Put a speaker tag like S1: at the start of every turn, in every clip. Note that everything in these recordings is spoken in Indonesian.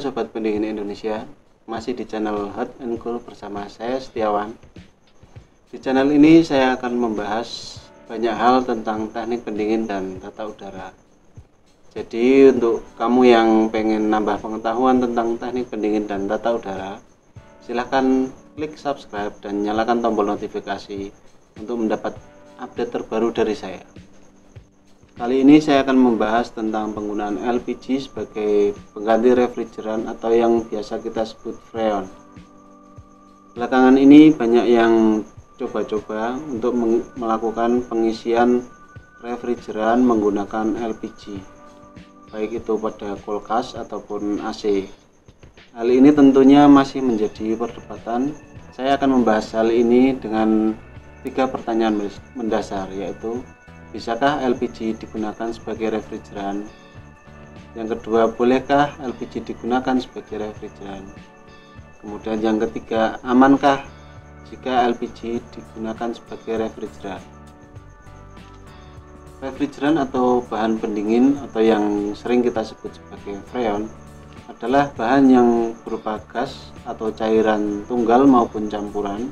S1: Sobat Pendingin Indonesia, masih di channel Hot and Cool bersama saya Setiawan. Di channel ini saya akan membahas banyak hal tentang teknik pendingin dan tata udara. Jadi untuk kamu yang pengen nambah pengetahuan tentang teknik pendingin dan tata udara, silahkan klik subscribe dan nyalakan tombol notifikasi untuk mendapat update terbaru dari saya. Kali ini saya akan membahas tentang penggunaan LPG sebagai pengganti refrigeran atau yang biasa kita sebut freon. Belakangan ini banyak yang coba-coba untuk melakukan pengisian refrigeran menggunakan LPG, baik itu pada kulkas ataupun AC. Hal ini tentunya masih menjadi perdebatan. Saya akan membahas hal ini dengan 3 pertanyaan mendasar, yaitu bisakah LPG digunakan sebagai refrigeran? Yang kedua, bolehkah LPG digunakan sebagai refrigeran? Kemudian yang ketiga, amankah jika LPG digunakan sebagai refrigeran? Refrigeran atau bahan pendingin atau yang sering kita sebut sebagai freon adalah bahan yang berupa gas atau cairan tunggal maupun campuran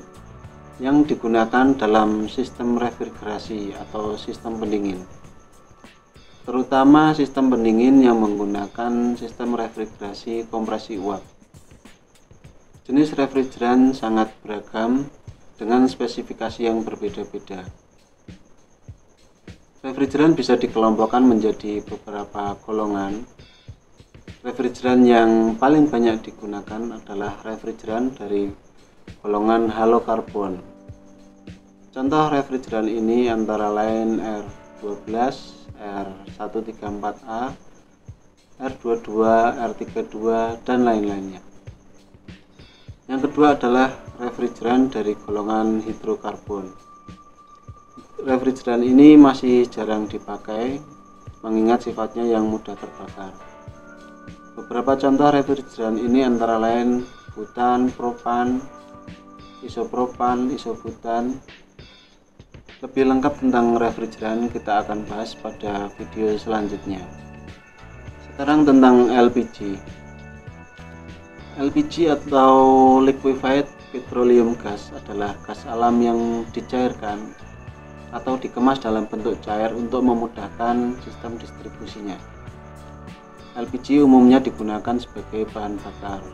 S1: yang digunakan dalam sistem refrigerasi atau sistem pendingin, terutama sistem pendingin yang menggunakan sistem refrigerasi kompresi uap. Jenis refrigeran sangat beragam dengan spesifikasi yang berbeda-beda. Refrigeran bisa dikelompokkan menjadi beberapa golongan. Refrigeran yang paling banyak digunakan adalah refrigeran dari golongan halokarbon. Contoh refrigeran ini antara lain R12, R134A, R22, R32, dan lain-lainnya. Yang kedua adalah refrigeran dari golongan hidrokarbon. Refrigeran ini masih jarang dipakai mengingat sifatnya yang mudah terbakar. Beberapa contoh refrigeran ini antara lain butan, propan, isopropan, isobutan. Lebih lengkap tentang refrigeran kita akan bahas pada video selanjutnya. Sekarang tentang LPG. LPG atau liquefied petroleum gas adalah gas alam yang dicairkan atau dikemas dalam bentuk cair untuk memudahkan sistem distribusinya. LPG umumnya digunakan sebagai bahan bakar.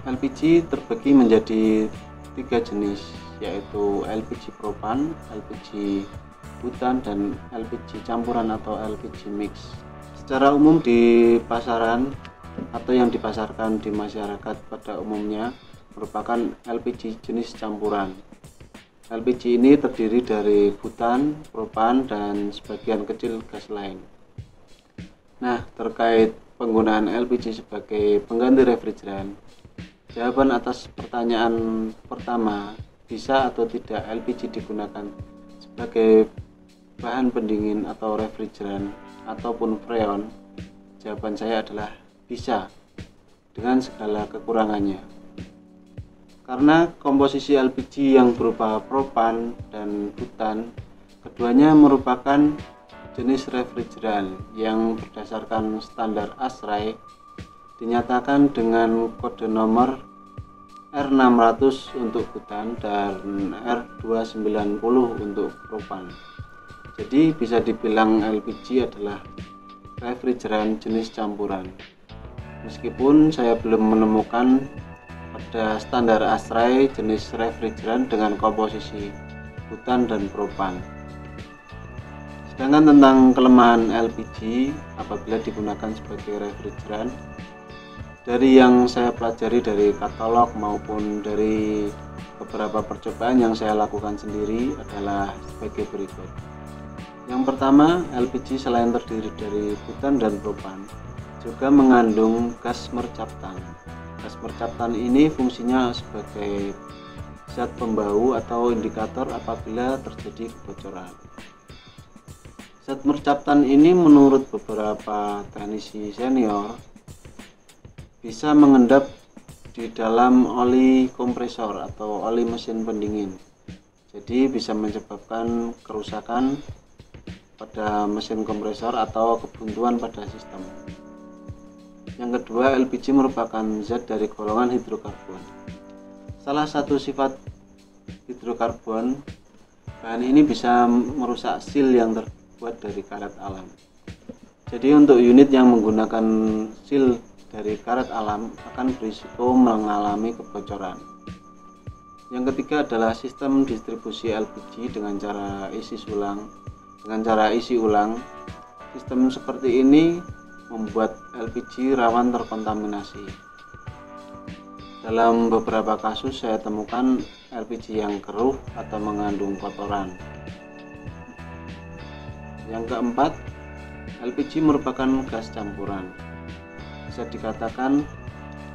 S1: LPG terbagi menjadi 3 jenis, yaitu LPG propan, LPG butan, dan LPG campuran atau LPG mix. Secara umum di pasaran atau yang dipasarkan di masyarakat pada umumnya merupakan LPG jenis campuran. LPG ini terdiri dari butan, propan, dan sebagian kecil gas lain. Nah, terkait penggunaan LPG sebagai pengganti refrigeran, jawaban atas pertanyaan pertama, bisa atau tidak LPG digunakan sebagai bahan pendingin atau refrigeran ataupun freon? Jawaban saya adalah bisa, dengan segala kekurangannya. Karena komposisi LPG yang berupa propan dan butan, keduanya merupakan jenis refrigeran yang berdasarkan standar ASHRAE dinyatakan dengan kode nomor R600 untuk butan dan R290 untuk propan. Jadi bisa dibilang LPG adalah refrigeran jenis campuran. Meskipun saya belum menemukan pada standar ASHRAE jenis refrigeran dengan komposisi butan dan propan. Sedangkan tentang kelemahan LPG apabila digunakan sebagai refrigeran, dari yang saya pelajari dari katalog maupun dari beberapa percobaan yang saya lakukan sendiri adalah sebagai berikut. Yang pertama, LPG selain terdiri dari butan dan propan, juga mengandung gas mercaptan. Gas mercaptan ini fungsinya sebagai zat pembau atau indikator apabila terjadi kebocoran. Zat mercaptan ini menurut beberapa teknisi senior bisa mengendap di dalam oli kompresor atau oli mesin pendingin. Jadi bisa menyebabkan kerusakan pada mesin kompresor atau kebuntuan pada sistem. Yang kedua, LPG merupakan zat dari golongan hidrokarbon. Salah satu sifat hidrokarbon, bahan ini bisa merusak sil yang terbuat dari karet alam. Jadi untuk unit yang menggunakan sil dari karet alam akan berisiko mengalami kebocoran. Yang ketiga adalah sistem distribusi LPG dengan cara isi ulang. Sistem seperti ini membuat LPG rawan terkontaminasi. Dalam beberapa kasus saya temukan LPG yang keruh atau mengandung kotoran. Yang keempat, LPG merupakan gas campuran. Bisa dikatakan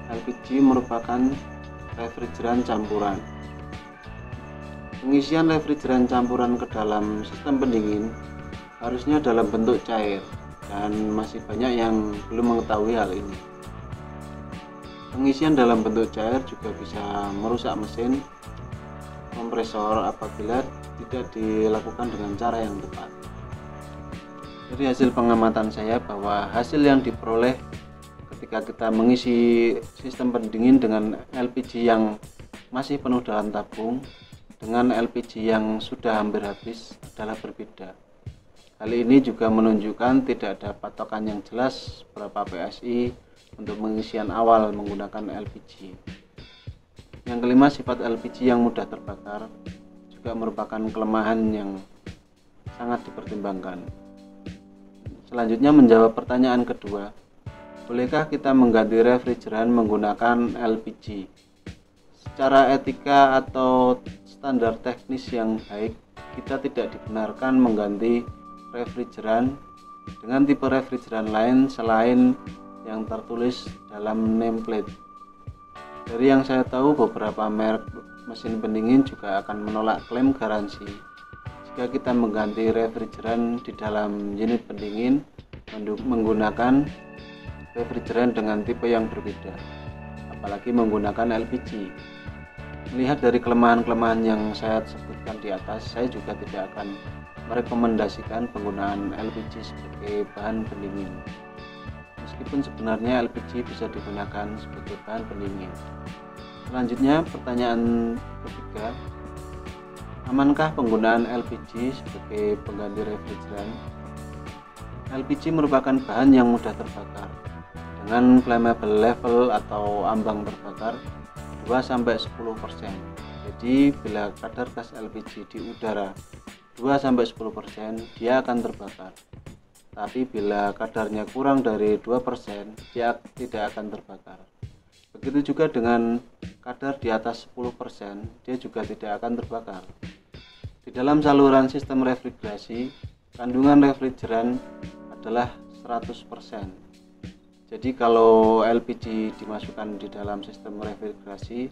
S1: LPG merupakan refrigeran campuran. Pengisian refrigeran campuran ke dalam sistem pendingin harusnya dalam bentuk cair, dan masih banyak yang belum mengetahui hal ini. Pengisian dalam bentuk cair juga bisa merusak mesin kompresor apabila tidak dilakukan dengan cara yang tepat. Dari hasil pengamatan saya bahwa hasil yang diperoleh ketika kita mengisi sistem pendingin dengan LPG yang masih penuh dalam tabung dengan LPG yang sudah hampir habis adalah berbeda. Hal ini juga menunjukkan tidak ada patokan yang jelas berapa PSI untuk pengisian awal menggunakan LPG. Yang kelima, sifat LPG yang mudah terbakar juga merupakan kelemahan yang sangat dipertimbangkan. Selanjutnya, menjawab pertanyaan kedua, bolehkah kita mengganti refrigeran menggunakan LPG? Secara etika atau standar teknis yang baik, kita tidak dibenarkan mengganti refrigeran dengan tipe refrigeran lain selain yang tertulis dalam nameplate. Dari yang saya tahu, beberapa merek mesin pendingin juga akan menolak klaim garansi jika kita mengganti refrigeran di dalam unit pendingin menggunakan refrigeran dengan tipe yang berbeda, apalagi menggunakan LPG. Melihat dari kelemahan-kelemahan yang saya sebutkan di atas, saya juga tidak akan merekomendasikan penggunaan LPG sebagai bahan pendingin. Meskipun sebenarnya LPG bisa digunakan sebagai bahan pendingin. Selanjutnya, pertanyaan ketiga, amankah penggunaan LPG sebagai pengganti refrigeran? LPG merupakan bahan yang mudah terbakar dengan flammable level atau ambang terbakar 2-10%. Jadi bila kadar gas LPG di udara 2-10%, dia akan terbakar. Tapi bila kadarnya kurang dari 2%, dia tidak akan terbakar. Begitu juga dengan kadar di atas 10%, dia juga tidak akan terbakar. Di dalam saluran sistem refrigerasi, kandungan refrigeran adalah 100%. Jadi kalau LPG dimasukkan di dalam sistem refrigerasi,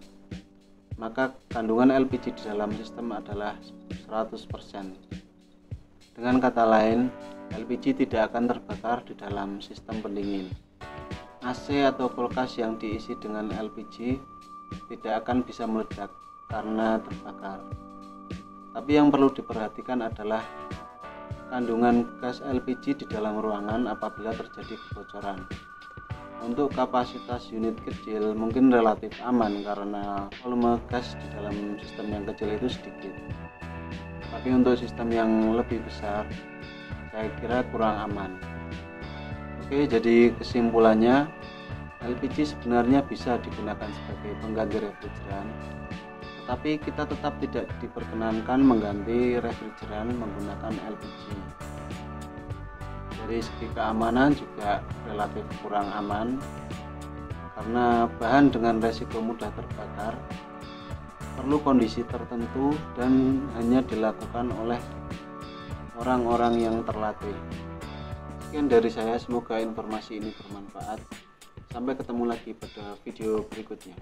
S1: maka kandungan LPG di dalam sistem adalah 100%. Dengan kata lain, LPG tidak akan terbakar di dalam sistem pendingin. AC atau kulkas yang diisi dengan LPG tidak akan bisa meledak karena terbakar. Tapi yang perlu diperhatikan adalah kandungan gas LPG di dalam ruangan apabila terjadi kebocoran. Untuk kapasitas unit kecil mungkin relatif aman karena volume gas di dalam sistem yang kecil itu sedikit. Tapi untuk sistem yang lebih besar, saya kira kurang aman. Oke, jadi kesimpulannya, LPG sebenarnya bisa digunakan sebagai pengganti refrigeran, tetapi kita tetap tidak diperkenankan mengganti refrigeran menggunakan LPG. Dari segi keamanan juga relatif kurang aman karena bahan dengan resiko mudah terbakar perlu kondisi tertentu dan hanya dilakukan oleh orang-orang yang terlatih. Sekian dari saya, semoga informasi ini bermanfaat. Sampai ketemu lagi pada video berikutnya.